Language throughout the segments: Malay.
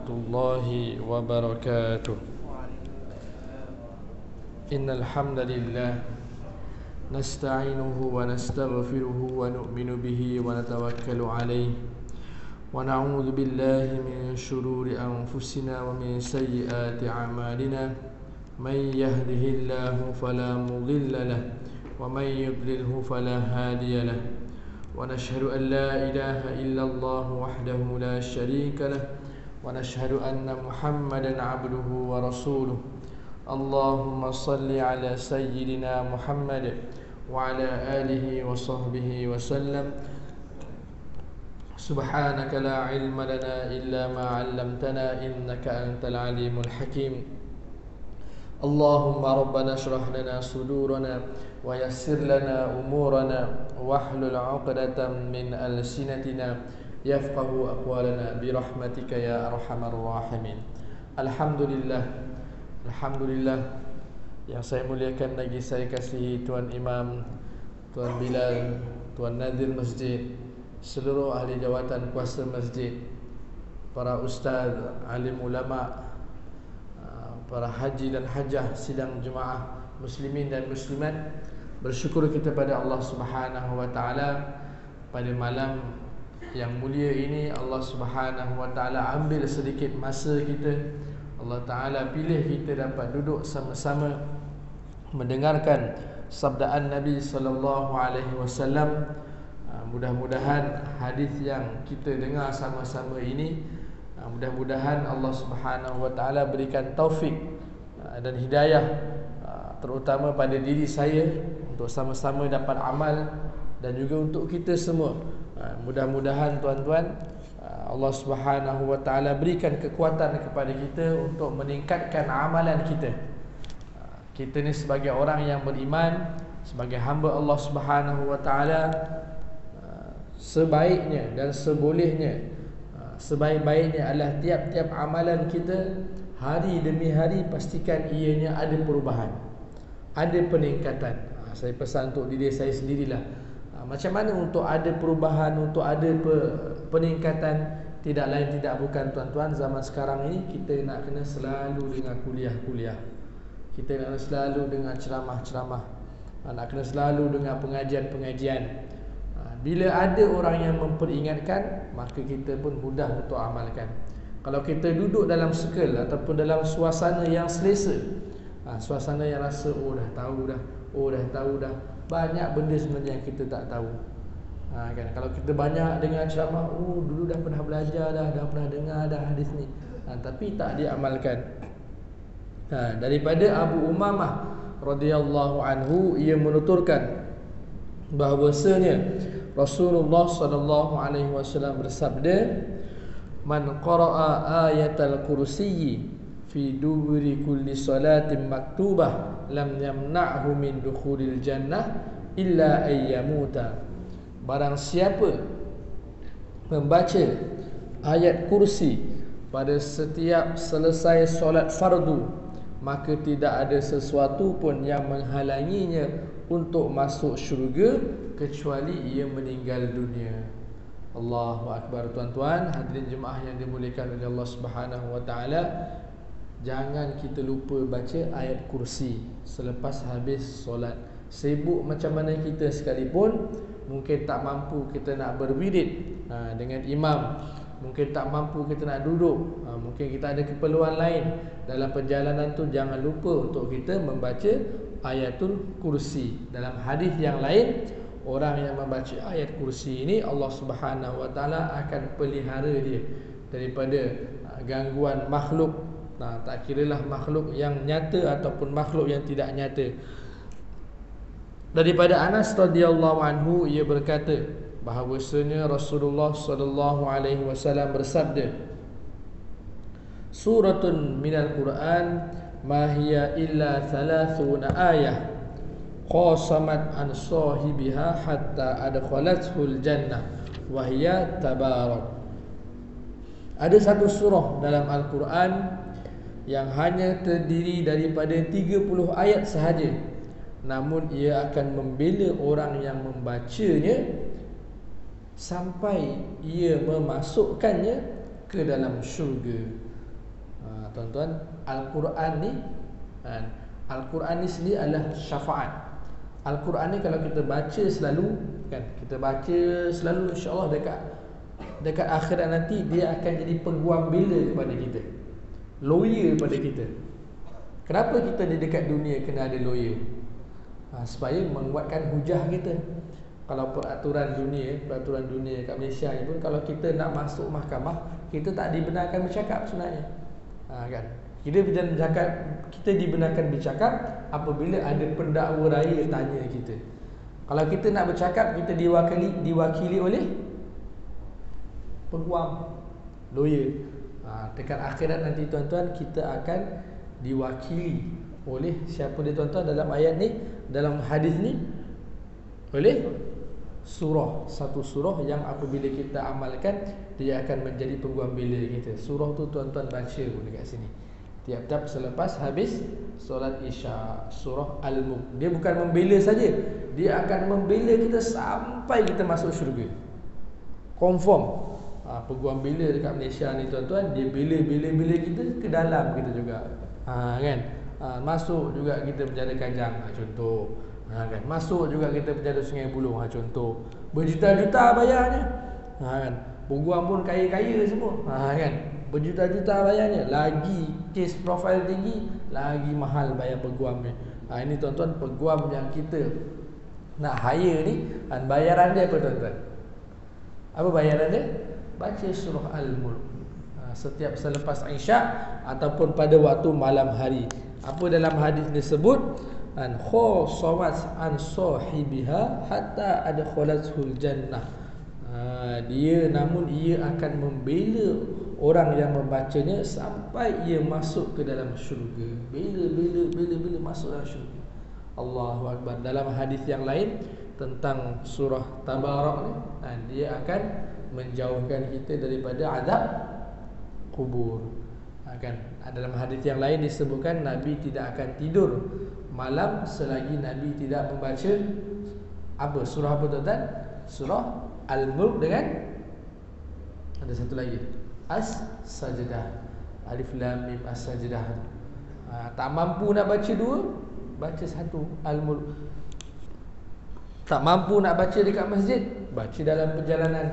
warahmatullahi wabarakatuh. Innal hamdalillah nasta'inuhu wa nastaghfiruhu wa nu'minu bihi wa natawakkalu alayhi wa na'udzu billahi min shururi anfusina wa min sayyiati a'malina. Man yahdihillahu fala mudilla lahu wa man yudlilhu fala hadiya lahu. ونشهد أن لا إله إلا الله وحده لا شريك له ونشهد أن محمدا عبده ورسوله. اللهم صل على سيدنا محمد وعلى آله وصحبه وسلم. سبحانك لا علم لنا إلا ما علمتنا إنك أنت العليم الحكيم. اللهم ربنا اشرح لنا صدورنا ويسر لنا أمورنا واحلل عقدة من ألسنتنا يفقه أقوالنا برحمتك يا أرحم الراحمين. Alhamdulillah, Alhamdulillah. Yang saya muliakan lagi saya kasihi Tuan Imam, Tuan Bilal, Tuan Nadir Masjid, seluruh ahli jawatan kuasa masjid, para ustaz, alim ulama, para haji dan hajah, sidang jemaah muslimin dan muslimat. Bersyukur kita pada Allah Subhanahu wa taala pada malam yang mulia ini. Allah Subhanahu wa taala ambil sedikit masa kita. Allah taala pilih kita dapat duduk sama-sama mendengarkan sabdaan Nabi sallallahu alaihi wasallam. Mudah-mudahan hadis yang kita dengar sama-sama ini, mudah-mudahan Allah Subhanahu wa taala berikan taufik dan hidayah, terutama pada diri saya untuk sama-sama dapat amal, dan juga untuk kita semua. Mudah-mudahan tuan-tuan, Allah Subhanahu wa taala berikan kekuatan kepada kita untuk meningkatkan amalan kita. Kita ni sebagai orang yang beriman, sebagai hamba Allah Subhanahu wa taala, sebaiknya dan sebolehnya, sebaik-baiknya adalah tiap-tiap amalan kita hari demi hari pastikan ianya ada perubahan, ada peningkatan. Saya pesan untuk diri saya sendirilah, macam mana untuk ada perubahan, untuk ada peningkatan. Tidak lain tidak bukan tuan-tuan, zaman sekarang ini kita nak kena selalu dengan kuliah-kuliah, kita nak kena selalu dengan ceramah-ceramah, nak kena selalu dengan pengajian-pengajian. Bila ada orang yang memperingatkan, maka kita pun mudah untuk amalkan. Kalau kita duduk dalam circle ataupun dalam suasana yang selesa, suasana yang rasa dah tahu dah, banyak benda sebenarnya yang kita tak tahu. Kan, kalau kita banyak dengar ceramah, dulu dah pernah belajar dah pernah dengar dah hadis ni, tapi tak diamalkan. Daripada Abu Umamah radhiyallahu anhu, ia menuturkan bahawasanya Rasulullah sallallahu alaihi wasallam bersabda, "Man qara'a ayatal kursiyyi fi duburi kulli salatin maktubah lam yamna'hu min dukhulil jannah illa ayyamuta." Barang siapa membaca ayat kursi pada setiap selesai solat fardu, maka tidak ada sesuatu pun yang menghalanginya untuk masuk syurga kecuali ia meninggal dunia. Allahu akbar. Tuan-tuan hadirin jemaah yang dimuliakan oleh Allah Subhanahu wa taala, jangan kita lupa baca ayat kursi selepas habis solat. Sibuk macam mana kita sekalipun, mungkin tak mampu kita nak berwirid dengan imam, mungkin tak mampu kita nak duduk, mungkin kita ada keperluan lain dalam perjalanan tu, jangan lupa untuk kita membaca ayatul kursi. Dalam hadis yang lain, orang yang membaca ayat kursi ini, Allah Subhanahu wa taala akan pelihara dia daripada gangguan makhluk. Tak kiralah makhluk yang nyata ataupun makhluk yang tidak nyata. Daripada Anas radhiyallahu anhu, ia berkata bahawasanya Rasulullah sallallahu alaihi wasallam bersabda, "Suratun minal Quran ma hiya illa 30 ayah qasamat an sahibiha hatta adkhalathul jannah wa hiya tabarak." Ada satu surah dalam Al-Quran yang hanya terdiri daripada 30 ayat sahaja, namun ia akan membela orang yang membacanya sampai ia memasukkannya ke dalam syurga. Tuan-tuan, Al-Quran ni Al-Quran ni sendiri adalah syafaat. Al-Quran ni kalau kita baca selalu kan, kita baca selalu, insya-Allah dekat akhirat nanti dia akan jadi peguam bela kepada kita, lawyer pada kita. Kenapa kita di dekat dunia kena ada lawyer? Supaya menguatkan hujah kita. Kalau peraturan dunia kat Malaysia ni pun, kalau kita nak masuk mahkamah, kita tak dibenarkan bercakap sebenarnya. Kan? Kita dibenarkan bercakap apabila ada pendakwa raya tanya kita. Kalau kita nak bercakap, kita diwakili oleh peguam, lawyer. Dekat akhirat nanti tuan-tuan, kita akan diwakili oleh siapa dia tuan-tuan dalam ayat ni, dalam hadis ni, oleh satu surah yang apabila kita amalkan, dia akan menjadi peguam bela kita. Surah tu tuan-tuan baca pun dekat sini tiap-tiap selepas habis solat Isya. Surah Al-Mulk. Dia bukan membela saja, dia akan membela kita sampai kita masuk syurga. Confirm. Peguam bela dekat Malaysia ni tuan-tuan, dia bela kita ke dalam kita juga. Kan? Masuk juga kita penjara Kajang, contoh. Kan? Masuk juga kita penjara Sungai Buloh, contoh. Berjuta-juta bayarnya. Kan? Peguam pun kaya-kaya semua. Kan? Berjuta-juta bayarnya. Lagi kes profil tinggi, lagi mahal bayar peguam ni. Ini tuan-tuan, peguam yang kita nak hire ni, bayaran dia apa tuan-tuan? Apa bayaran dia? Baca surah Al-Mulk setiap selepas Isyak ataupun pada waktu malam hari. Apa dalam hadis disebut? Khosawat an sahibiha hatta adkhalatul jannah. Namun ia akan membela orang yang membacanya sampai ia masuk ke dalam syurga. Bela masuk dalam syurga. Allahu Akbar. Dalam hadis yang lain tentang surah Tabarak ni, dia akan menjauhkan kita daripada azab kubur. Kan? Dalam hadis yang lain disebutkan Nabi tidak akan tidur malam selagi Nabi tidak membaca apa? Surah apa tuan-tuan? Surah Al-Mulk dengan ada satu lagi, As-Sajdah. Alif Lam Mim As-Sajdah. Tak mampu nak baca dua, baca satu, Al-Mulk. Tak mampu nak baca dekat masjid, baca dalam perjalanan.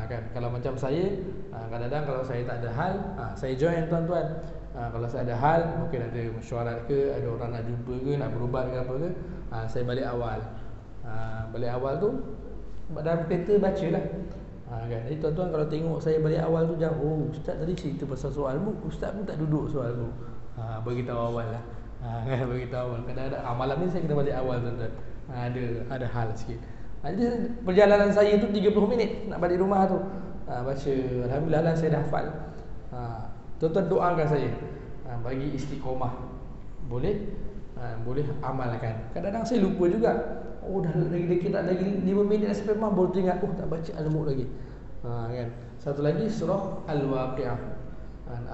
Kan? Kalau macam saya, kadang-kadang kalau saya tak ada hal, saya join tuan-tuan. Kalau saya ada hal, mungkin ada mesyuarat ke, ada orang nak jumpa ke, nak berubat ke apa ke, saya balik awal. Balik awal tu dalam kereta bacalah. Kan? Jadi tuan-tuan kalau tengok saya balik awal tu, jangan, oh ustaz tadi cerita pasal soal Al-Mulk, ustaz pun tak duduk soal Al-Mulk. Beritahu awal lah. Beritahu awal. Kadang-kadang malam ni saya kena balik awal tuan-tuan. Ada hal sikit. Jadi perjalanan saya tu 30 minit nak balik rumah tu. Baca, alhamdulillah lah saya dah hafal. Tuan-tuan doakan saya, bagi istiqomah. Boleh amalkan. Kadang-kadang saya lupa juga. Oh dah lagi 5 minit dah sampai rumah, baru teringat, oh tak baca Al-Mulk lagi. Kan. Satu lagi surah Al-Waqi'ah.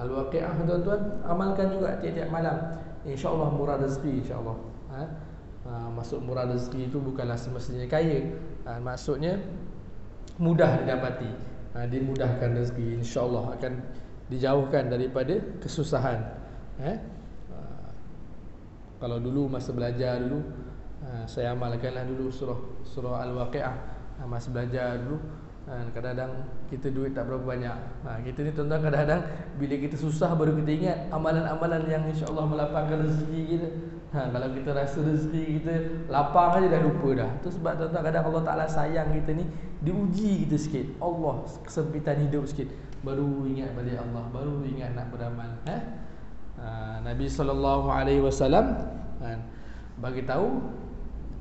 Al-Waqi'ah tuan-tuan amalkan juga tiap-tiap malam. Insya-Allah murah rezeki, insya-Allah. Maksud murah rezeki itu bukanlah semestinya kaya. Maksudnya mudah didapati. Dimudahkan rezeki, insya-Allah akan dijauhkan daripada kesusahan. Kalau dulu masa belajar dulu, saya amalkanlah dulu surah Al-Waqi'ah. Masa belajar dulu, kadang-kadang kita duit tak berapa banyak. Kita ni tuan-tuan kadang-kadang bila kita susah baru kita ingat amalan-amalan yang insya-Allah melapangkan rezeki kita. Kalau kita rasa rezeki kita lapang aja dah lupa dah. Itu sebab tuan-tuan kadang Allah Ta'ala sayang kita ni, diuji kita sikit. Allah kesempitan hidup sikit, baru ingat balik Allah, baru ingat nak beramal. Nabi SAW bagi tahu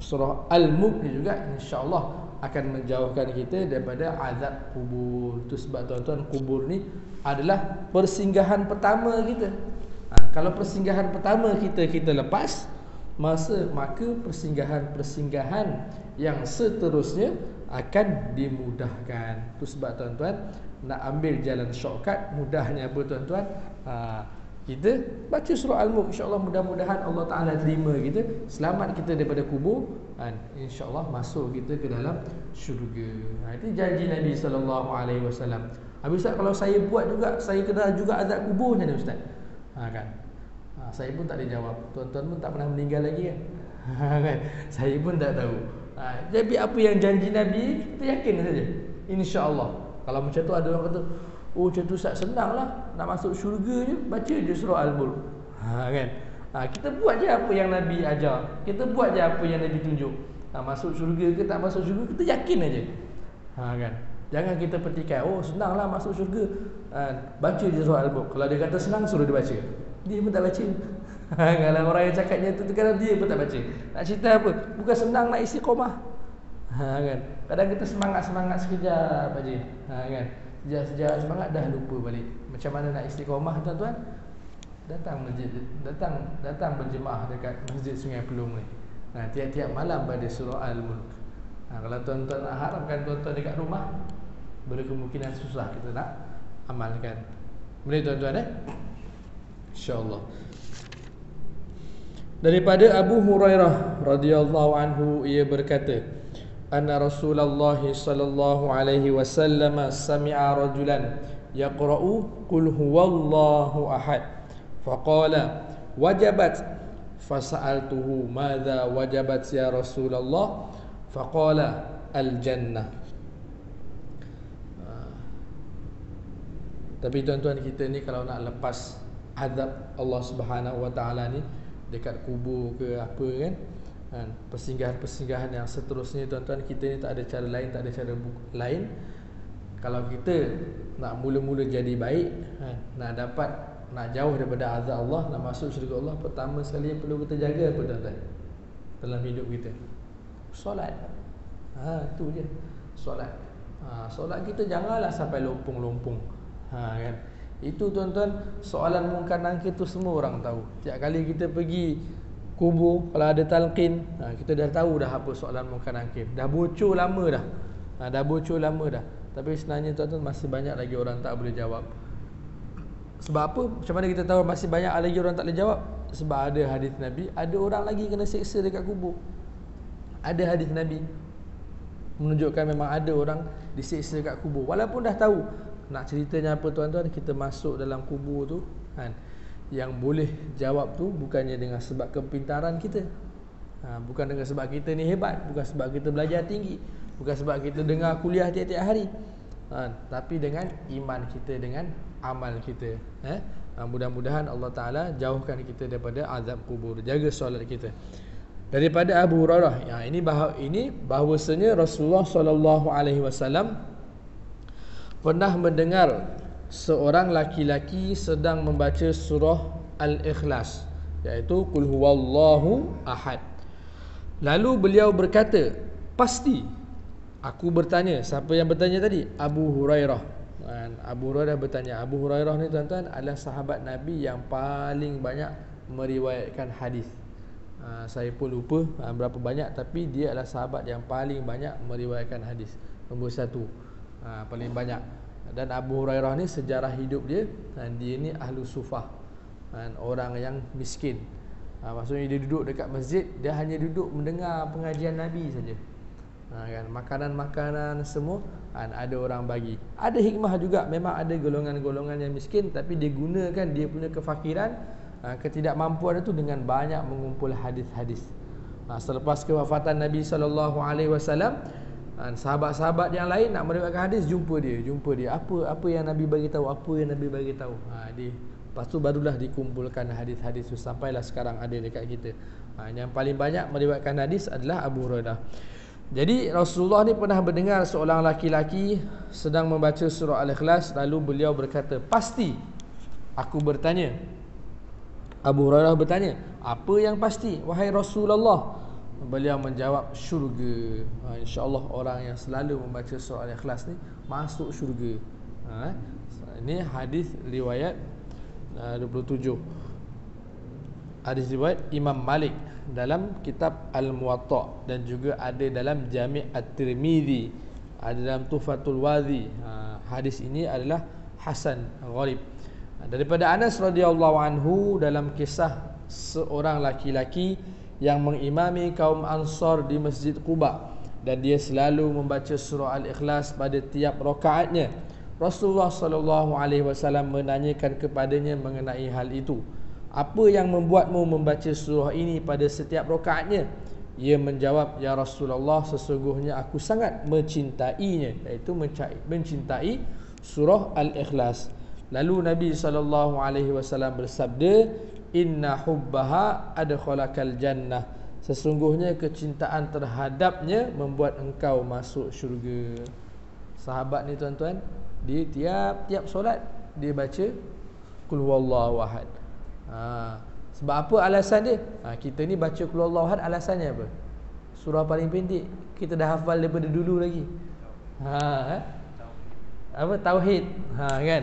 surah Al-Mulk ni juga insya-Allah akan menjauhkan kita daripada azab kubur. Itu sebab tuan-tuan, kubur ni adalah persinggahan pertama kita. Kalau persinggahan pertama kita lepas, maka persinggahan yang seterusnya akan dimudahkan. Itu sebab tuan-tuan nak ambil jalan shortcut, mudahnya apa tuan-tuan? Kita baca surah Al-Mulk, insya-Allah mudah-mudahan Allah Ta'ala terima kita, selamat kita daripada kubur, insya-Allah masuk kita ke dalam syurga. Itu janji Nabi SAW. Habis Ustaz, kalau saya buat juga, saya kena juga azab kubur macam mana Ustaz? Kan. Saya pun tak dijawab. Tuan-tuan pun tak pernah meninggal lagi kan. Kan. Saya pun tak tahu. Jadi apa yang janji Nabi, kita yakin saja. Insya-Allah. Kalau macam tu ada orang kata, oh macam tu Ustaz, senanglah nak masuk syurga je, baca je surah Al-Mulk. Kan. Kita buat je apa yang Nabi ajar. Kita buat je apa yang Nabi tunjuk. Masuk syurga ke tak masuk syurga, kita yakin aja. Kan. Jangan kita petikai, oh senanglah masuk syurga. Baca je surah Al-Mulk. Kalau dia kata senang, suruh dia baca. Dia pun tak baca. Kalau orang yang cakapnya tu kadang dia pun tak baca. Nak cerita apa? Bukan senang nak istiqamah. Kan. Kadang kita semangat-semangat sekejap aja. Kan. Sekejap semangat dah lupa balik. Macam mana nak istiqamah tuan-tuan? Datang masjid, datang berjemaah dekat Masjid Sungai Pelung ni. Tiap-tiap malam pada surah Al-Mulk. Kalau tuan-tuan nak harapkan tuan-tuan dekat rumah, berkemungkinan susah kita nak amalkan. Boleh tuan-tuan InsyaAllah. Daripada Abu Hurairah radhiyallahu anhu, ia berkata, anna Rasulullah sallallahu alaihi wasallam sami'a rajulan yaqra'u qul huwallahu ahad faqala wajabat fasa'altuhu madza wajabat ya Rasulullah faqala al-jannah. Tapi tuan-tuan, kita ni kalau nak lepas azab Allah Subhanahu wa taala ni dekat kubur ke apa kan, persinggahan-persinggahan yang seterusnya, tuan-tuan, kita ni tak ada cara lain, tak ada cara lain. Kalau kita nak mula-mula jadi baik, nak jauh daripada azab Allah, nak masuk syurga Allah, pertama sekali yang perlu kita jaga apa tuan-tuan dalam hidup kita? Solat. Tu je, solat. Solat kita janganlah sampai lompong-lompong. Kan. Itu tuan-tuan, soalan mungkar nakir tu semua orang tahu. Tiap kali kita pergi kubur, kalau ada talqin, kita dah tahu dah apa soalan mungkar nakir. Dah bocor lama dah. Tapi sebenarnya tuan-tuan, masih banyak lagi orang tak boleh jawab. Sebab apa? Macam mana kita tahu masih banyak lagi orang tak boleh jawab? Sebab ada hadis Nabi, ada orang lagi kena seksa dekat kubur. Ada hadis Nabi menunjukkan memang ada orang diseksa dekat kubur. Walaupun dah tahu. Nak ceritanya apa tuan-tuan, kita masuk dalam kubur tu kan, yang boleh jawab tu bukannya dengan sebab kepintaran kita, bukan dengan sebab kita ni hebat, bukan sebab kita belajar tinggi, bukan sebab kita dengar kuliah tiap-tiap hari, tapi dengan iman kita, dengan amal kita. Mudah-mudahan Allah Ta'ala jauhkan kita daripada azab kubur, jaga solat kita. Daripada Abu Hurairah, ini bahawasanya Rasulullah SAW pernah mendengar seorang laki-laki sedang membaca surah Al-Ikhlas, iaitu Qul huwallahu ahad. Lalu beliau berkata, pasti. Aku bertanya. Siapa yang bertanya tadi? Abu Hurairah. Abu Hurairah bertanya. Abu Hurairah ni tuan-tuan adalah sahabat Nabi yang paling banyak meriwayatkan hadis. Saya pun lupa berapa banyak, tapi dia adalah sahabat yang paling banyak meriwayatkan hadis. Nombor 1, paling banyak. Dan Abu Hurairah ni sejarah hidup dia, dia ni ahlu sufah, orang yang miskin. Maksudnya dia duduk dekat masjid, dia hanya duduk mendengar pengajian Nabi saja. Kan, makanan-makanan semua ada orang bagi. Ada hikmah juga, memang ada golongan-golongan yang miskin, tapi dia gunakan dia punya kefakiran, ketidakmampuan itu dengan banyak mengumpul hadis-hadis. Selepas kewafatan Nabi SAW, sahabat-sahabat yang lain nak meriwayatkan hadis, jumpa dia. Apa yang Nabi bagi tahu, lepas tu barulah dikumpulkan hadis-hadis tu, sampailah sekarang ada dekat kita. Yang paling banyak meriwayatkan hadis adalah Abu Hurairah. Jadi Rasulullah ni pernah mendengar seorang laki-laki sedang membaca surah Al-Ikhlas, lalu beliau berkata, pasti. Aku bertanya, Abu Hurairah bertanya, apa yang pasti wahai Rasulullah? Beliau menjawab, syurga. InsyaAllah orang yang selalu membaca surah Al-Ikhlas ni masuk syurga. Ini hadis riwayat 27. Hadis riwayat Imam Malik dalam kitab Al-Muwatta, dan juga ada dalam Jami' At-Tirmidzi, ada dalam Tuhfatul Wadhi. Hadis ini adalah hasan gharib. Daripada Anas radhiyallahu anhu, dalam kisah seorang laki-laki yang mengimami kaum Ansar di Masjid Quba, dan dia selalu membaca surah Al-Ikhlas pada tiap rakaatnya. Rasulullah sallallahu alaihi wasallam menanyakan kepadanya mengenai hal itu. Apa yang membuatmu membaca surah ini pada setiap rakaatnya? Ia menjawab, ya Rasulullah, sesungguhnya aku sangat mencintainya, iaitu mencintai surah Al-Ikhlas. Lalu Nabi sallallahu alaihi wasallam bersabda, inna hubbaha adkhalakal jannah. Sesungguhnya kecintaan terhadapnya membuat engkau masuk syurga. Sahabat ni tuan-tuan, dia tiap-tiap solat dia baca qul huwallahu ahad. Sebab apa alasan dia? Kita ni baca qul huwallahu ahad alasannya apa? Surah paling pendek, kita dah hafal daripada dulu lagi. Apa? Tauhid. Kan?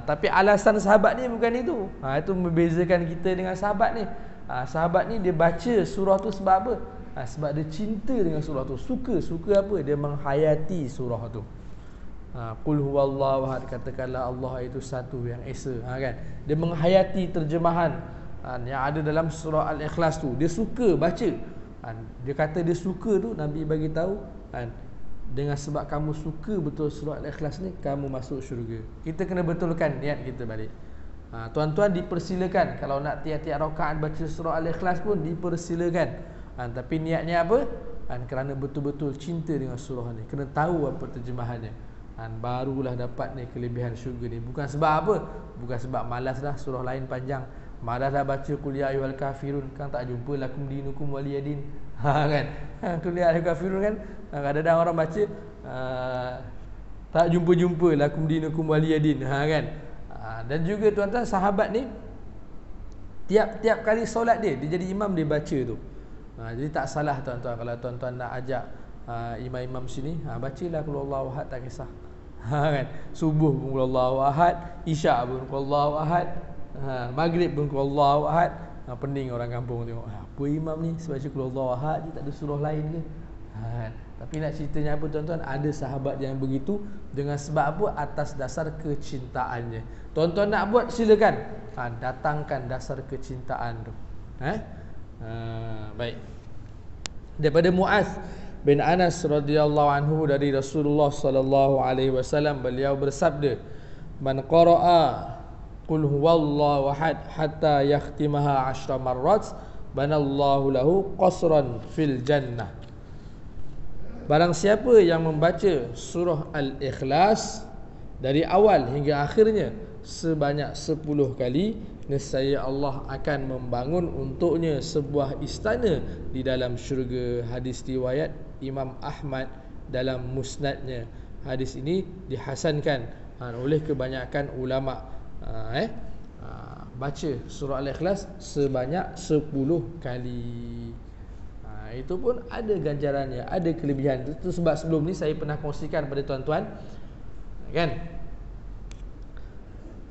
Tapi alasan sahabat ni bukan itu. Itu membezakan kita dengan sahabat ni. Sahabat ni dia baca surah tu sebab apa? Sebab dia cinta dengan surah tu. Suka apa? Dia menghayati surah tu. Qul huwallahu ahad, katakanlah Allah itu satu yang esa. Kan? Dia menghayati terjemahan yang ada dalam surah Al-Ikhlas tu. Dia suka baca. Dia kata dia suka tu, Nabi bagi tahu, dengan sebab kamu suka betul surah Al-Ikhlas ni, kamu masuk syurga. Kita kena betulkan niat kita balik. Tuan-tuan dipersilakan kalau nak tiap-tiap rakaat baca surah Al-Ikhlas pun dipersilakan. Tapi niatnya apa? Kerana betul-betul cinta dengan surah ni, kena tahu apa terjemahannya. Barulah dapat ni kelebihan syurga ni. Bukan sebab apa? Bukan sebab malas dah surah lain panjang. Malas dah baca qul ya ayyuhal kafirun, kan tak jumpa lakum dinukum waliyadin. Kan? Qul ya ayyuhal kafirun kan kadang-kadang orang baca tak jumpa-jumpa lakum dinukum waliyadin. Kan? Dan juga tuan-tuan, sahabat ni tiap-tiap kali solat dia jadi imam, dia baca tu. Jadi tak salah tuan-tuan kalau tuan-tuan nak ajak imam-imam sini, bacalah qul huwallahu ahad, tak kisah. Kan? Subuh pun qul huwallahu ahad, isyak pun qul huwallahu ahad, maghrib pun qul huwallahu ahad. Pening orang kampung tengok, apa imam ni sebab qul huwallahu ahad je, tak ada surah lain ke? Tapi nak ceritanya apa tuan-tuan, ada sahabat yang begitu dengan sebab apa? Atas dasar kecintaannya. Tuan-tuan nak buat silakan, datangkan dasar kecintaan tu. Baik. Daripada Muaz bin Anas radhiyallahu anhu dari Rasulullah sallallahu alaihi wasallam, beliau bersabda, man qara'a qul huwallahu ahad hatta yakhtimaha 10 marrat banallahu lahu qasran fil jannah. Barang siapa yang membaca surah Al-Ikhlas dari awal hingga akhirnya sebanyak 10 kali, nescaya Allah akan membangun untuknya sebuah istana di dalam syurga. Hadis riwayat Imam Ahmad dalam musnadnya. Hadis ini dihasankan oleh kebanyakan ulama. Baca surah Al-Ikhlas sebanyak 10 kali. Itu pun ada ganjarannya, ada kelebihan. Itu sebab sebelum ni saya pernah kongsikan pada tuan-tuan, kan,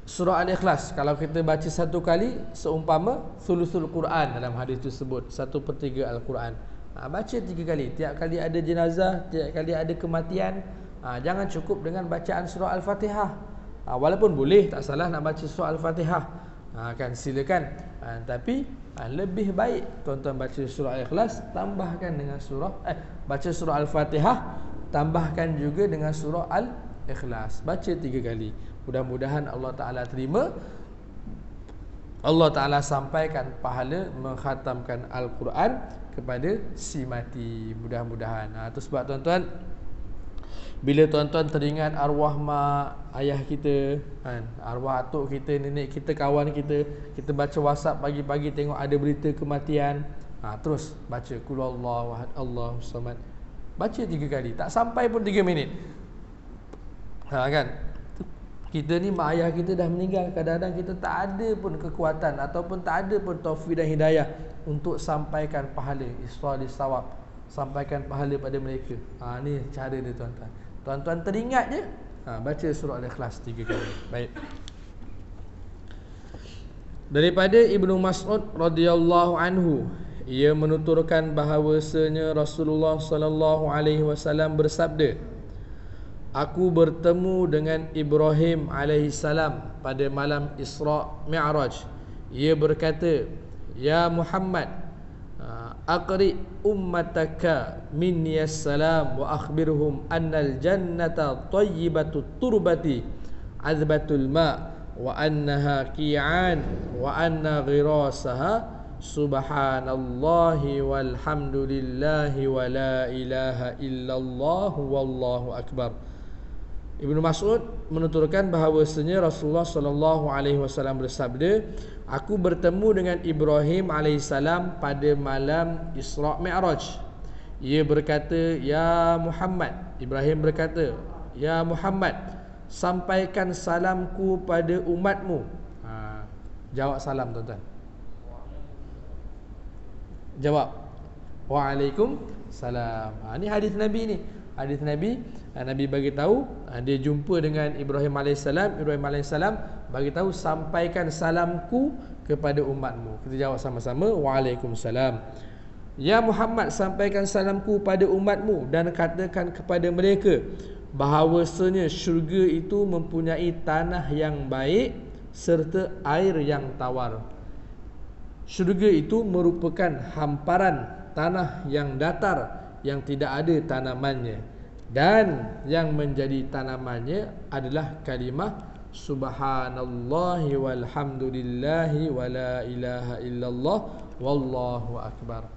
surah Al-Ikhlas kalau kita baca satu kali seumpama thuluthul Quran dalam hadis tersebut, 1/3 Al-Quran. Baca 3 kali. Tiap kali ada jenazah, tiap kali ada kematian, jangan cukup dengan bacaan surah Al-Fatihah. Walaupun boleh, tak salah nak baca surah Al-Fatihah, kan silakan. Tapi lebih baik tuan-tuan baca surah Al-Ikhlas, tambahkan dengan baca surah Al-Fatihah, tambahkan juga dengan surah Al-Ikhlas. Baca 3 kali. Mudah-mudahan Allah Ta'ala terima. Allah Ta'ala sampaikan pahala mengkhatamkan Al-Quran kepada si mati. Mudah-mudahan. Itu sebab tuan-tuan, bila tuan-tuan teringat arwah mak ayah kita, kan, arwah atuk kita, nenek kita, kawan kita, kita baca WhatsApp pagi-pagi tengok ada berita kematian, terus baca qul huwallahu ahad Allahus samad. Baca 3 kali, tak sampai pun 3 minit. Kan? Kita ni mak ayah kita dah meninggal, kadang-kadang kita tak ada pun kekuatan ataupun tak ada pun taufik dan hidayah untuk sampaikan pahala isfalis sawab, sampaikan pahala pada mereka. Ni cara dia tuan-tuan. Tuan-tuan teringat je, baca surah Al-Ikhlas 3 kali. Baik. Daripada Ibnu Mas'ud radhiyallahu anhu, ia menuturkan bahawasanya Rasulullah sallallahu alaihi wasallam bersabda, aku bertemu dengan Ibrahim alaihissalam pada malam Isra Mi'raj. Ia berkata, ya Muhammad, aqri ummataka minni assalam wa akhbirhum annal jannata thayyibatu turbati azbatul ma wa annaha qi'an wa anna ghirasaha subhanallahi walhamdulillahi wa la ilaha illallah wallahu akbar. Ibnu Mas'ud menuturkan bahawasanya Rasulullah sallallahu alaihi wasallam bersabda, aku bertemu dengan Ibrahim alaihissalam pada malam Isra Mi'raj. Ia berkata, ya Muhammad. Ibrahim berkata, ya Muhammad, sampaikan salamku pada umatmu. Jawab salam tuan-tuan. Jawab, Waalaikumsalam. Ni hadis Nabi ni. Hadis Nabi, Nabi bagi tahu dia jumpa dengan Ibrahim alaihissalam. Ibrahim alaihissalam bagi tahu, sampaikan salamku kepada umatmu. Kita jawab sama-sama, Waalaikumsalam. Ya Muhammad, sampaikan salamku pada umatmu dan katakan kepada mereka bahawasanya syurga itu mempunyai tanah yang baik serta air yang tawar. Syurga itu merupakan hamparan tanah yang datar yang tidak ada tanamannya, dan yang menjadi tanamannya adalah kalimah subhanallahi walhamdulillahi wa la ilaha illallah wallahu akbar.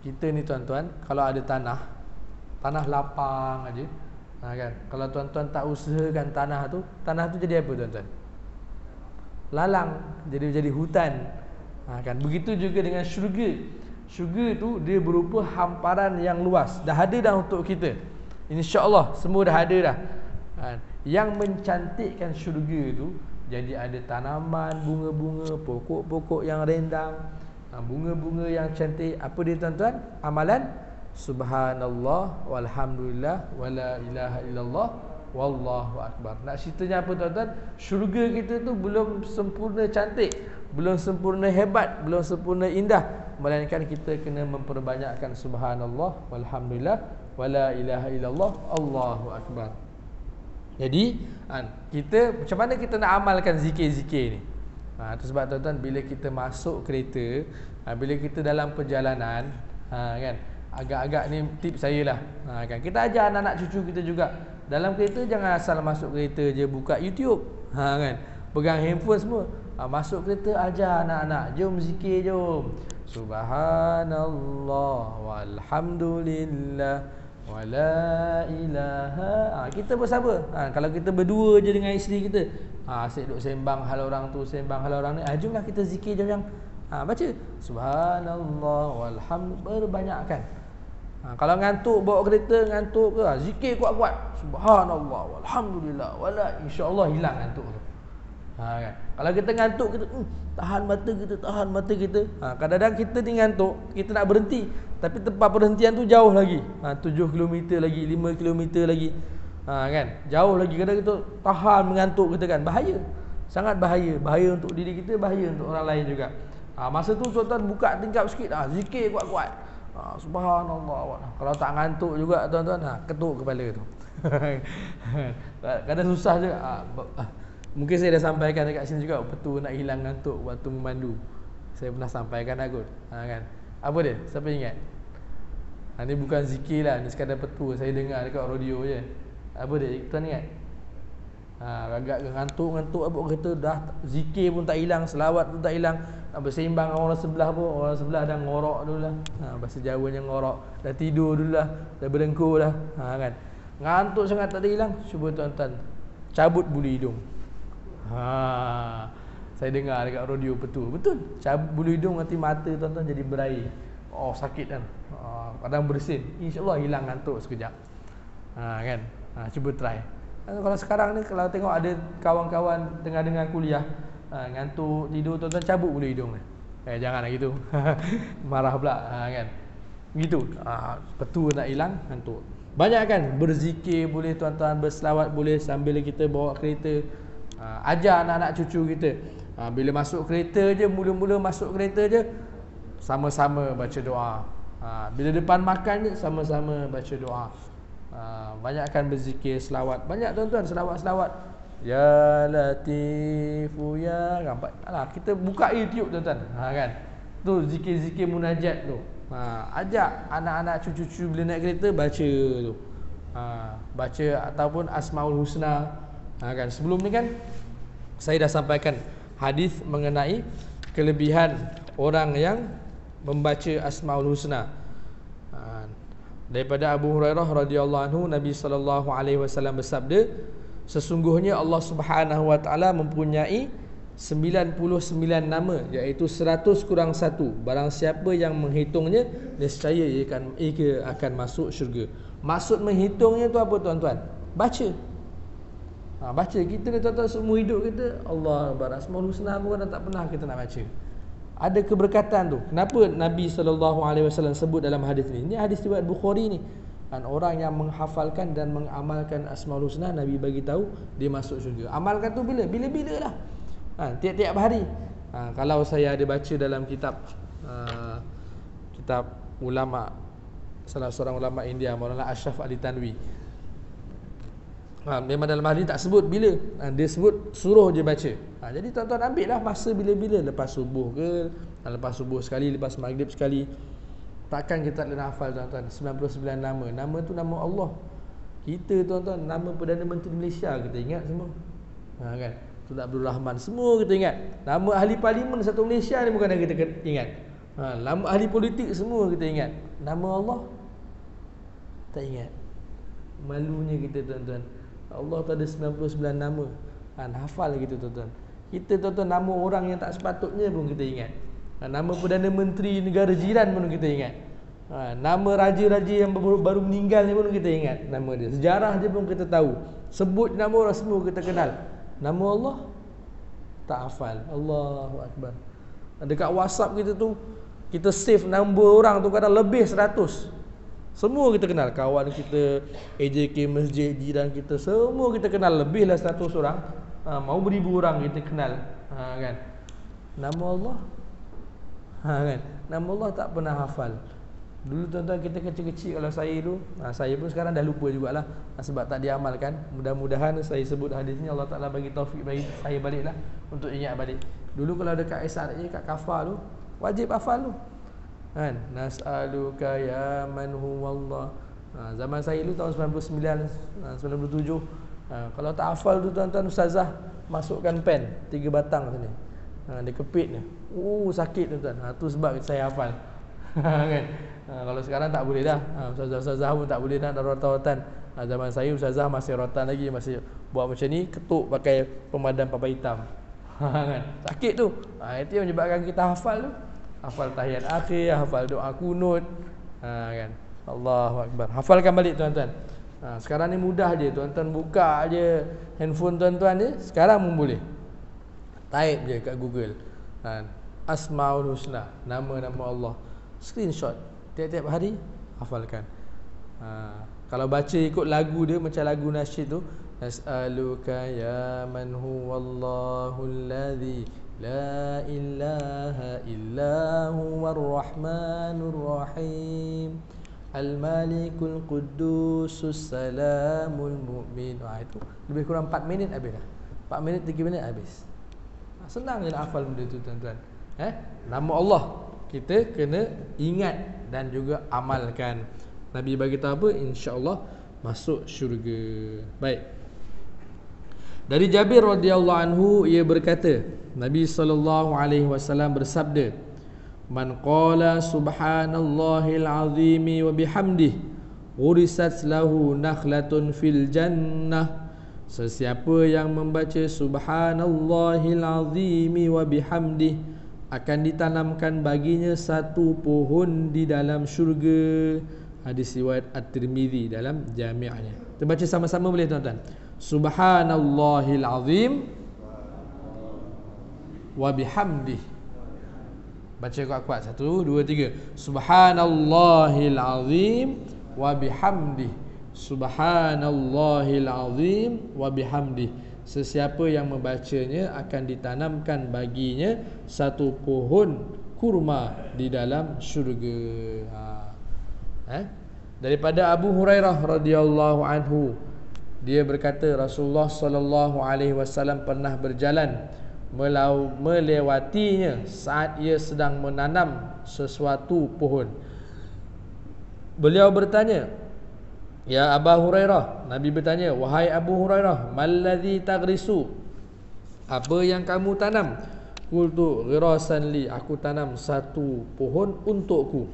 Kita ni tuan-tuan, kalau ada tanah lapang aja, kan? Kalau tuan-tuan tak usahakan tanah tu jadi apa tuan-tuan? Lalang, jadi hutan. Kan? Begitu juga dengan syurga. Syurga tu dia berupa hamparan yang luas. Dah ada dah untuk kita, InsyaAllah semua dah ada dah. Yang mencantikkan syurga tu, jadi ada tanaman, bunga-bunga, pokok-pokok yang rindang, bunga-bunga yang cantik. Apa dia tuan-tuan? Amalan subhanallah walhamdulillah wala ilaha illallah wallahu akbar. Nak ceritanya apa tuan-tuan? Syurga kita tu belum sempurna cantik, belum sempurna hebat, belum sempurna indah, melainkan kita kena memperbanyakkan subhanallah walhamdulillah wala ilaha illallah Allahu akbar. Jadi kita macam mana kita nak amalkan zikir-zikir ni? Itu sebab tuan-tuan, bila kita masuk kereta, bila kita dalam perjalanan, kan, agak-agak ni tip saya lah, kan, kita ajar anak-anak cucu kita juga. Dalam kereta jangan asal masuk kereta je buka YouTube, kan, pegang handphone semua. Masuk kereta ajar anak-anak, jom zikir, jom subhanallah walhamdulillah wala ilaha. Kita bersama. Kalau kita berdua je dengan isteri kita, asyik duk sembang hal orang tu, sembang hal orang ni, jomlah kita zikir, jom yang baca subhanallah walhamdulillah, berbanyakkan. Kalau ngantuk bawa kereta, ngantuk ke, zikir kuat-kuat subhanallah walhamdulillah wala, insya-Allah hilang ngantuk tu. Kan? Kalau kita ngantuk, kita tahan mata kita. Kadang-kadang kita ni ngantuk, kita nak berhenti, tapi tempat perhentian tu jauh lagi, 7 km lagi, 5 km lagi, kan, jauh lagi. Kadang kita tahan mengantuk kita, kan, bahaya, sangat bahaya. Bahaya untuk diri kita, bahaya untuk orang lain juga. Masa tu tuan-tuan buka tingkap sikit, zikir kuat-kuat, subhanallah. Kalau tak ngantuk juga tuan-tuan, ketuk kepala tu. Kadang susah je. Mungkin saya dah sampaikan dekat sini juga, petu nak hilang ngantuk waktu memandu. Saya pernah sampaikan aku, kan. Apa dia? Siapa ingat? Ni bukan zikir lah, ni sekadar petu saya dengar dekat radio je. Apa dia? Tuan ingat? Agak ngantuk-ngantuk apa kata, dah zikir pun tak hilang, selawat pun tak hilang, bersembang dengan orang sebelah pun, orang sebelah dah ngorok dulu lah. Bahasa Jawanya ngorok, dah tidur dulu lah, dah berengkur dah, kan. Ngantuk sangat tak ada hilang. Cuba tuan-tuan cabut bulu hidung. Saya dengar dekat radio betul. Cabut bulu hidung, nanti mata tuan-tuan jadi berair. Sakit kan. Kadang bersin, InsyaAllah hilang ngantuk sekejap. Kan. Cuba try. Kalau sekarang ni, kalau tengok ada kawan-kawan tengah dengar kuliah, ngantuk tidur, tuan-tuan cabut bulu hidung ni. Janganlah gitu. Marah pula, kan. Gitu. Betul nak hilang ngantuk. Banyak kan, berzikir boleh tuan-tuan, berselawat boleh sambil kita bawa kereta. Ajar anak-anak cucu kita, bila masuk kereta je, mula-mula masuk kereta je, sama-sama baca doa. Bila depan makan je, sama-sama baca doa. Banyakkan berzikir, selawat. Banyak tuan-tuan selawat-selawat. Ya Latifu ya, nampak? Kita buka YouTube tuan-tuan, kan. Tu zikir-zikir munajat tu. Ajak anak-anak cucu-cucu bila naik kereta baca tu. Baca ataupun Asmaul Husna. Kan sebelum ni kan saya dah sampaikan hadis mengenai kelebihan orang yang membaca Asmaul Husna. Daripada Abu Hurairah radhiyallahu anhu, Nabi sallallahu alaihi wasallam bersabda, sesungguhnya Allah Subhanahu wa taala mempunyai 99 nama, iaitu 100 kurang 1. Barang siapa yang menghitungnya, nescaya ia akan masuk syurga. Maksud menghitungnya tu apa tuan-tuan? Baca. Baca kita ni tuan-tuan, semua hidup kita Allah Akbar, Asmaul Husna pun tak pernah kita nak baca. Ada keberkatan tu. Kenapa Nabi SAW sebut dalam hadis ni? Ini hadis riwayat Bukhari ni. Orang yang menghafalkan dan mengamalkan Asmaul Husna, Nabi bagi tahu dia masuk syurga. Amalkan tu bila? Bila-bila lah. Tiap-tiap hari. Kalau saya ada baca dalam kitab kitab ulama, salah seorang ulama India, Maulana Ashraf Ali Tanwi, memang dalam hadis tak sebut bila, dia sebut suruh je baca. Jadi tuan-tuan ambil lah masa bila-bila, lepas subuh ke, lepas subuh sekali, lepas maghrib sekali. Takkan kita tak boleh hafal tuan-tuan 99 nama. Nama tu nama Allah. Kita tuan-tuan, nama Perdana Menteri Malaysia kita ingat semua. Kan? Tun Abdul Rahman, semua kita ingat. Nama ahli parlimen satu Malaysia ni bukan kita ingat. Nama ahli politik semua kita ingat. Nama Allah tak ingat. Malunya kita tuan-tuan. Allah tu ada 99 nama. Hafal gitu tuan-tuan. Kita tuan-tuan, nama orang yang tak sepatutnya pun kita ingat. Nama Perdana Menteri negara jiran pun kita ingat. Nama raja-raja yang baru meninggal ni pun kita ingat nama dia. Sejarah dia pun kita tahu. Sebut nama orang semua kita kenal. Nama Allah tak hafal. Allahu Akbar. Dekat WhatsApp kita tu, kita save nombor orang tu kadang lebih 100. Semua kita kenal. Kawan kita, AJK masjid, jiran kita, semua kita kenal. Lebih lah 100 orang. Mau beribu orang kita kenal. Kan? Nama Allah kan? Nama Allah tak pernah hafal. Dulu tuan-tuan kita kecil-kecil, kalau saya tu, saya pun sekarang dah lupa jugalah, sebab tak diamalkan. Mudah-mudahan saya sebut hadis ni Allah Ta'ala bagi taufik bagi saya baliklah untuk ingat balik. Dulu kalau dekat SRA, kat kafar tu, wajib hafal tu kan? Nas'aluka ya man huwallah. Zaman saya dulu tahun 99, 97. Kalau tak hafal tu tuan-tuan, ustazah masukkan pen 3 batang sini. Dia kepit ni. Sakit tuan-tuan. Tu sebab saya hafal. Kan? Kalau sekarang tak boleh dah. Ustazah-ustazah pun tak boleh dah rotan-rotan. Zaman saya ustazah masih rotan lagi, masih buat macam ni, ketuk pakai pemadam papan hitam. Kan? Sakit tu. Itu yang menyebabkan kita hafal tu. Hafal tahiyat akhir, hafal doa kunut. Kan? Allahu Akbar. Hafalkan balik tuan-tuan. Sekarang ni mudah je, tuan-tuan buka je handphone tuan-tuan ni, sekarang pun boleh. Type je kat Google. Asmaul Husna, nama-nama Allah. Screenshot tiap-tiap hari, hafalkan. Kalau baca ikut lagu dia, macam lagu nasyid tu, Nas'aluka ya man huwallahu alladhi la ilaha illa huwar rahmanur rahim Al-Malikul Qudusus Salamul Mu'min. Itu lebih kurang 4 minit habis dah. 4 minit 3 minit habis. Senang je nak hafal benda tu tuan-tuan. Nama Allah kita kena ingat dan juga amalkan. Nabi bagi tahu apa? Insya-Allah masuk syurga. Baik. Dari Jabir radhiyallahu anhu, ia berkata, Nabi sallallahu alaihi wasallam bersabda, Man qala subhanallahil azimi wa bihamdih urisat lahu nakhlatun fil jannah. Sesiapa yang membaca subhanallahil azimi wa bihamdih, akan ditanamkan baginya satu pohon di dalam syurga. Hadis riwayat At-Tirmizi dalam jami'nya. Kita baca sama-sama boleh tuan-tuan. Subhanallahil azim wa bihamdih. Baca kuat-kuat. 1, 2, 3. Subhanallahil azim wa bihamdih. Subhanallahil azim wa bihamdih. Sesiapa yang membacanya akan ditanamkan baginya satu pohon kurma di dalam syurga. Daripada Abu Hurairah radhiyallahu anhu, dia berkata Rasulullah sallallahu alaihi wasallam pernah berjalan melewatinya saat ia sedang menanam sesuatu pohon. Beliau bertanya, ya Abu Hurairah. Nabi bertanya, wahai Abu Hurairah, malladzi tagrisu, apa yang kamu tanam? Qultu ghirasan li, aku tanam satu pohon untukku.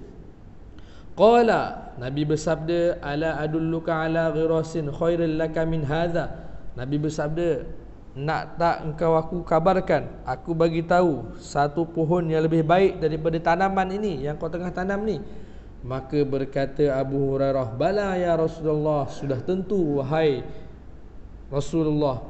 Qala, Nabi bersabda, ala adulluka ala ghirasin khairil laka min hadza. Nabi bersabda, nak tak engkau aku kabarkan, aku bagi tahu satu pohon yang lebih baik daripada tanaman ini yang kau tengah tanam ni. Maka berkata Abu Hurairah, bala ya Rasulullah, sudah tentu wahai Rasulullah.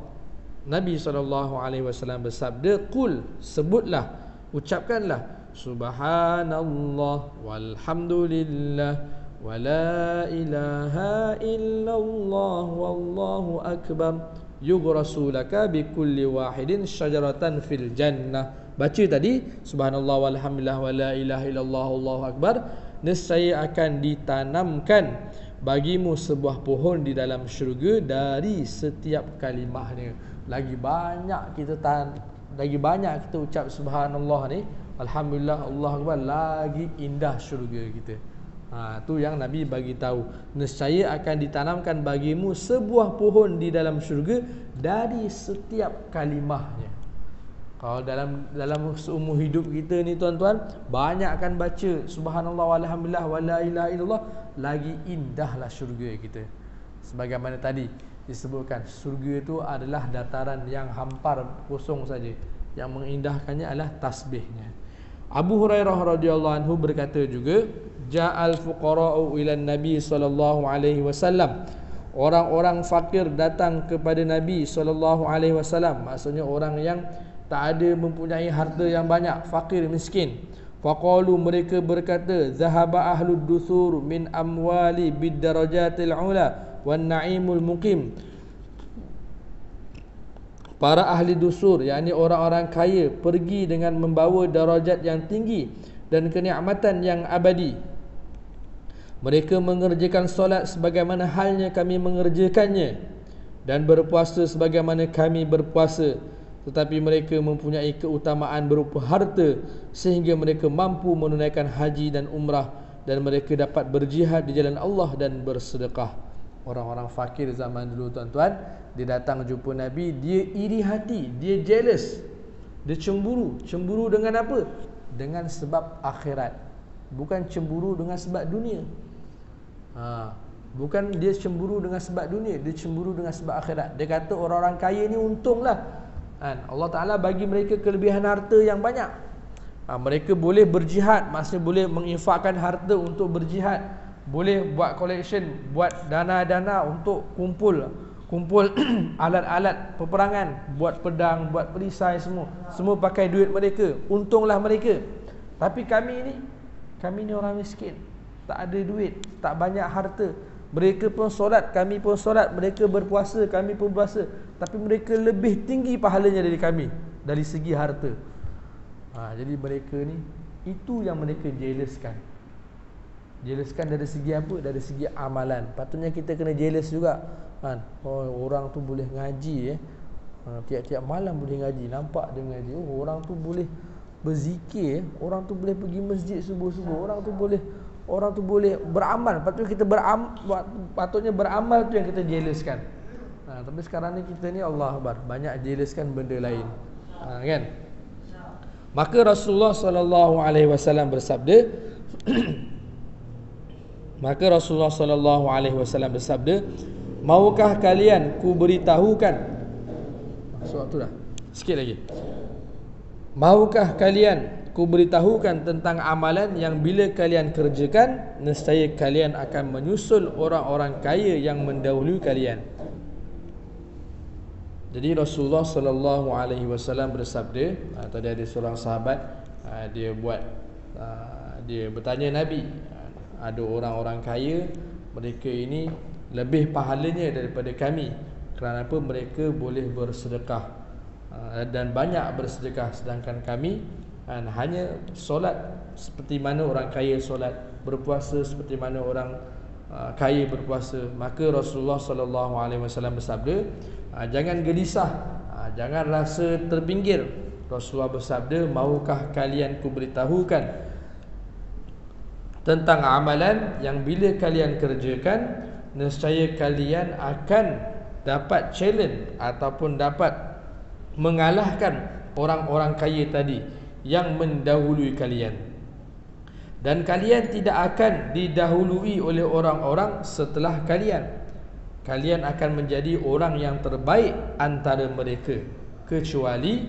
Nabi SAW bersabda, qul, sebutlah, ucapkanlah, subhanallah walhamdulillah wa la ilaha illallah wallahu akbar, yughrasu laka bi kulli wahidin syajaratan fil jannah. Baca tadi subhanallah walhamdulillah wa la ilaha illallah wallahu akbar, nescaya akan ditanamkan bagimu sebuah pohon di dalam syurga dari setiap kalimahnya. Lagi banyak kita ucap subhanallah ni, alhamdulillah, Allahu akbar, lagi indah syurga kita. Tu yang Nabi bagi tahu, nescaya akan ditanamkan bagimu sebuah pohon di dalam syurga dari setiap kalimahnya. Kalau dalam seumur hidup kita ni tuan-tuan, banyakkan baca subhanallah walhamdulillah wa la ilaha illallah, lagi indahlah syurga kita. Sebagaimana tadi disebutkan, syurga itu adalah dataran yang hampar kosong saja, yang mengindahkannya adalah tasbihnya. Abu Hurairah radhiyallahu anhu berkata juga, ja'al fuqara'u ila Nabi sallallahu alaihi wasallam. Orang-orang fakir datang kepada Nabi sallallahu alaihi wasallam, maksudnya orang yang tak ada mempunyai harta yang banyak, fakir miskin. Faqalu, mereka berkata, zahaba ahlud dusur min amwali bid darajatil ula wan naimul muqim. Para ahli dusur, yakni orang-orang kaya, pergi dengan membawa darajat yang tinggi dan kenikmatan yang abadi. Mereka mengerjakan solat sebagaimana halnya kami mengerjakannya, dan berpuasa sebagaimana kami berpuasa. Tetapi mereka mempunyai keutamaan berupa harta, sehingga mereka mampu menunaikan haji dan umrah, dan mereka dapat berjihad di jalan Allah dan bersedekah. Orang-orang fakir zaman dulu tuan-tuan, dia datang jumpa Nabi, dia iri hati, dia jealous, dia cemburu. Cemburu dengan apa? Dengan sebab akhirat, bukan cemburu dengan sebab dunia. Bukan dia cemburu dengan sebab dunia, dia cemburu dengan sebab akhirat. Dia kata orang-orang kaya ni untunglah, Allah Ta'ala bagi mereka kelebihan harta yang banyak. Mereka boleh berjihad, maksudnya boleh menginfakkan harta untuk berjihad, boleh buat collection, buat dana-dana untuk kumpul alat-alat peperangan, buat pedang, buat perisai, semua pakai duit mereka. Untunglah mereka. Tapi kami ni orang miskin, tak ada duit, tak banyak harta. Mereka pun solat, kami pun solat. Mereka berpuasa, kami pun puasa. Tapi mereka lebih tinggi pahalanya dari kami dari segi harta. Jadi mereka ni, itu yang mereka jealouskan. Jealouskan dari segi apa? Dari segi amalan. Patutnya kita kena jealous juga, orang tu boleh ngaji, tiap-tiap malam boleh ngaji, nampak dia ngaji. Orang tu boleh berzikir, orang tu boleh pergi masjid subuh-subuh, orang tu boleh beramal. Patutnya beramal tu yang kita jealouskan. Tapi sekarang ni kita ni, Allah Akbar, banyak jealouskan benda lain, kan? Maka Rasulullah sallallahu alaihi wasallam bersabda maukah kalian ku beritahukan, tu dah sikit lagi. Maukah kalian ku beritahukan tentang amalan yang bila kalian kerjakan, nescaya kalian akan menyusul orang-orang kaya yang mendahului kalian. Jadi Rasulullah sallallahu alaihi wasallam bersabda, tadi ada seorang sahabat, dia bertanya Nabi, ada orang-orang kaya, mereka ini lebih pahalanya daripada kami. Kerana apa? Mereka boleh bersedekah dan banyak bersedekah, sedangkan kami hanya solat seperti mana orang kaya solat, berpuasa seperti mana orang kaya berpuasa. Maka Rasulullah sallallahu alaihi wasallam bersabda, jangan gelisah, jangan rasa terpinggir. Rasulullah bersabda, maukah kalian ku beritahukan tentang amalan yang bila kalian kerjakan, nescaya kalian akan dapat challenge ataupun dapat mengalahkan orang-orang kaya tadi yang mendahului kalian. Dan kalian tidak akan didahului oleh orang-orang setelah kalian. Kalian akan menjadi orang yang terbaik antara mereka, kecuali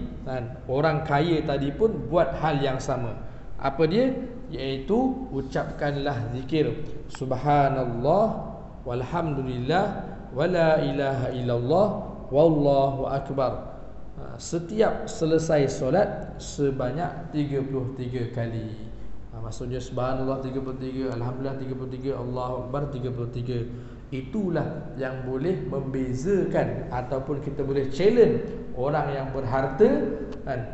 orang kaya tadi pun buat hal yang sama. Apa dia? Iaitu ucapkanlah zikir subhanallah walhamdulillah wala ilaha illallah wallahu akbar setiap selesai solat sebanyak 33 kali. Maksudnya subhanallah 33, alhamdulillah 33, Allahu akbar 33. Itulah yang boleh membezakan ataupun kita boleh challenge orang yang berharta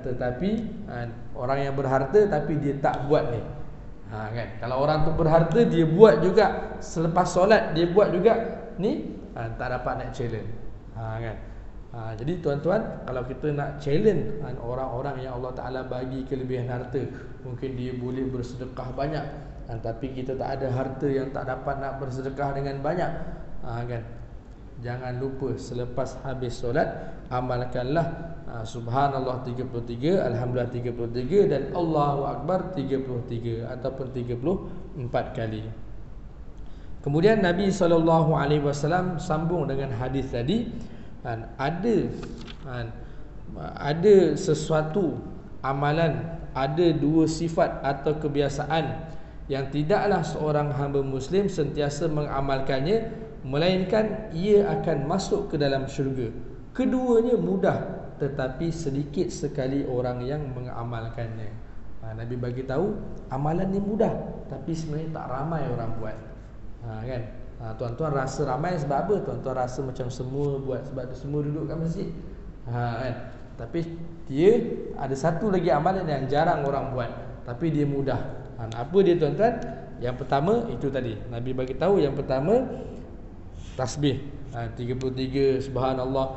tetapi orang yang berharta tapi dia tak buat ni. Kan? Kalau orang tu berharta, dia buat juga selepas solat, dia buat juga ni, tak dapat nak challenge. Kan? Jadi tuan-tuan, kalau kita nak challenge orang-orang yang Allah Ta'ala bagi kelebihan harta, mungkin dia boleh bersedekah banyak, tapi kita tak ada harta yang tak dapat nak bersedekah dengan banyak, kan? Jangan lupa selepas habis solat, amalkanlah subhanallah 33, alhamdulillah 33 dan Allahu akbar 33 ataupun 34 kali. Kemudian Nabi SAW sambung dengan hadis tadi, ada sesuatu amalan, ada dua sifat atau kebiasaan yang tidaklah seorang hamba Muslim sentiasa mengamalkannya, melainkan ia akan masuk ke dalam syurga. Keduanya mudah, tetapi sedikit sekali orang yang mengamalkannya. Nabi bagi tahu amalan ni mudah, tapi sebenarnya tak ramai orang buat. Kan? Tuan-tuan rasa ramai sebab apa? Tuan-tuan rasa macam semua buat sebab semua duduk kat masjid. Kan? Tapi dia ada satu lagi amalan yang jarang orang buat, tapi dia mudah. Apa dia tuan-tuan? Yang pertama itu tadi Nabi bagi tahu, yang pertama tasbih 33 subhanallah,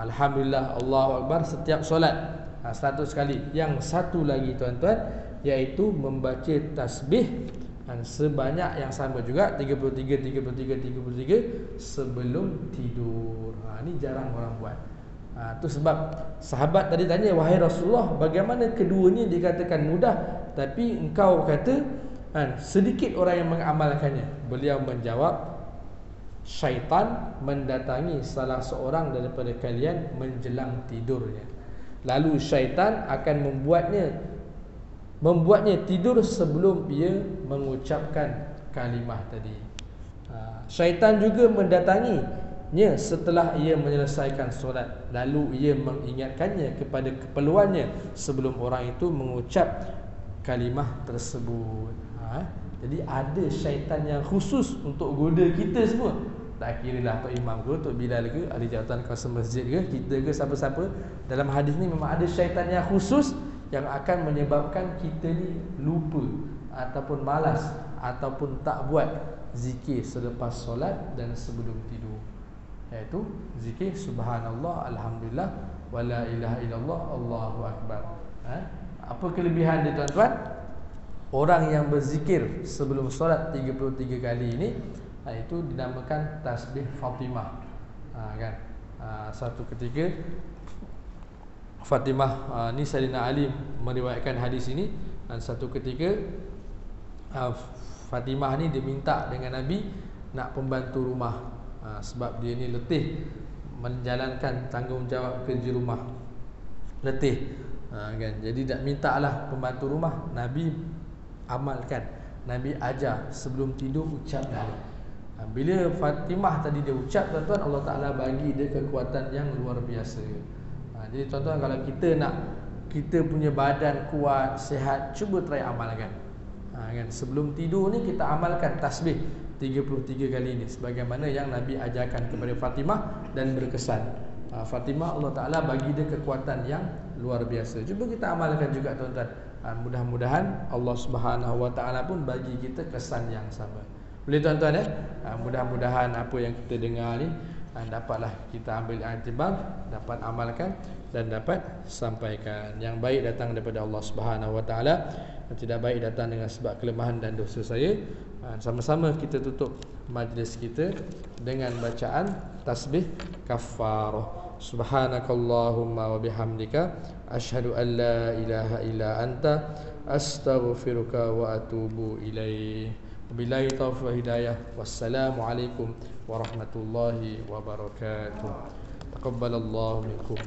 alhamdulillah, Allahu akbar setiap solat 100 kali. Yang satu lagi tuan-tuan, iaitu membaca tasbih sebanyak yang sama juga 33 sebelum tidur. Ini jarang orang buat. Itu sebab sahabat tadi tanya, wahai Rasulullah, bagaimana keduanya dikatakan mudah tapi engkau kata sedikit orang yang mengamalkannya? Beliau menjawab, syaitan mendatangi salah seorang daripada kalian menjelang tidurnya, lalu syaitan akan membuatnya tidur sebelum ia mengucapkan kalimah tadi. Syaitan juga mendatanginya setelah ia menyelesaikan solat, lalu ia mengingatkannya kepada keperluannya sebelum orang itu mengucap kalimah tersebut. Jadi ada syaitan yang khusus untuk goda kita semua. Tak kira lah Tok Imam ke, Tok Bilal ke, ahli jawatan kuasa masjid ke, kita ke, siapa-siapa. Dalam hadis ni memang ada syaitan yang khusus yang akan menyebabkan kita ni lupa ataupun malas ataupun tak buat zikir selepas solat dan sebelum tidur, iaitu zikir subhanallah, alhamdulillah, wala ilaha illallah, Allahu akbar. Apa kelebihan dia tuan-tuan? Orang yang berzikir sebelum solat 33 kali ini, itu dinamakan tasbih Fatimah. Kan? Satu ketika Fatimah ni Sayyidina Ali meriwayatkan hadis ini, dan satu ketika Fatimah ni dia minta dengan Nabi nak pembantu rumah, sebab dia ni letih menjalankan tanggungjawab kerja rumah, letih, kan? Jadi nak mintalah pembantu rumah. Nabi amalkan, Nabi ajar sebelum tidur ucap dulu. Bila Fatimah tadi dia ucap, tuan-tuan, Allah Ta'ala bagi dia kekuatan yang luar biasa. Jadi tuan-tuan, kalau kita punya badan kuat, sihat, cuba try amalkan. Kan? Sebelum tidur ni kita amalkan tasbih 33 kali ni, sebagaimana yang Nabi ajarkan kepada Fatimah dan berkesan. Fatimah, Allah Ta'ala bagi dia kekuatan yang luar biasa. Cuba kita amalkan juga tuan-tuan. Mudah-mudahan Allah Subhanahu Wa Ta'ala pun bagi kita kesan yang sama. Boleh tuan-tuan Mudah-mudahan apa yang kita dengar ni dapatlah kita ambil i'tibar, dapat amalkan dan dapat sampaikan. Yang baik datang daripada Allah Subhanahu Wa Taala, dan tidak baik datang dengan sebab kelemahan dan dosa saya. Sama-sama kita tutup majlis kita dengan bacaan tasbih kafarah. Subhanakallahumma wa bihamdika asyhadu an la ilaha illa anta astaghfiruka wa atubu ilaih. Wabillahi taufiq wa hidayah. Wassalamualaikum warahmatullahi wabarakatuh. Taqabbalallahu minkum.